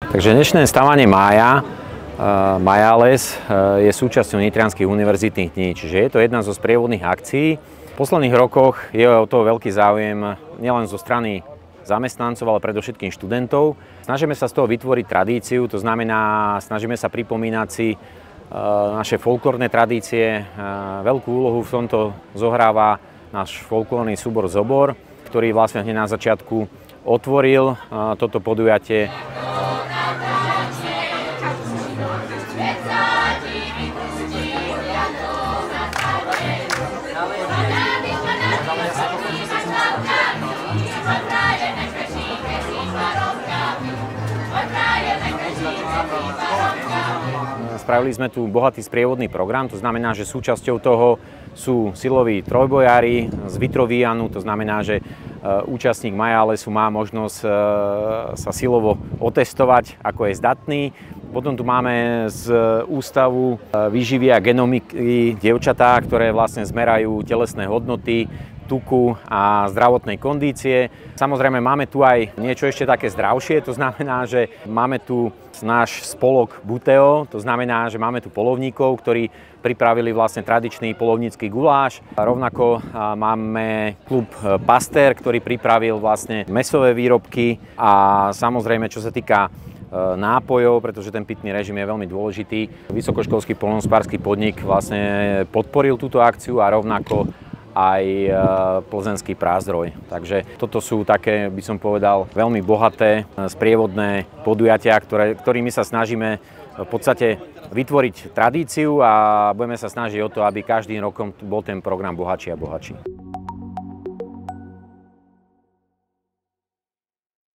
Takže dnešné stávanie mája, Majales, je súčasťou Nitrianskych univerzitných dní, čiže je to jedna zo sprievodných akcií. V posledných rokoch je o to veľký záujem nielen zo strany zamestnancov, ale predovšetkým študentov. Snažíme sa z toho vytvoriť tradíciu, to znamená, snažíme sa pripomínať si naše folklórne tradície. Veľkú úlohu v tomto zohráva náš folklórny súbor Zobor, ktorý vlastne hneď na začiatku otvoril toto podujatie. Spravili sme tu bohatý sprievodný program, to znamená, že súčasťou toho sú siloví trojbojári z Vitrovíjanu, to znamená, že účastník Majalesu má možnosť sa silovo otestovať, ako je zdatný. Potom tu máme z Ústavu výživy a genomiky dievčatá, ktoré vlastne zmerajú telesné hodnoty, tuku a zdravotnej kondície. Samozrejme máme tu aj niečo ešte také zdravšie, to znamená, že máme tu náš spolok Buteo, to znamená, že máme tu poľovníkov, ktorí pripravili vlastne tradičný poľovnícky guláš. Rovnako máme klub Pastér, ktorý pripravil vlastne mäsové výrobky a samozrejme, čo sa týka nápojov, pretože ten pitný režim je veľmi dôležitý. Vysokoškolský poľnohospodársky podnik vlastne podporil túto akciu a rovnako aj plzenský Prázdroj. Takže toto sú také, by som povedal, veľmi bohaté sprievodné podujatia, ktorými sa snažíme v podstate vytvoriť tradíciu a budeme sa snažiť o to, aby každým rokom bol ten program bohatší a bohatší.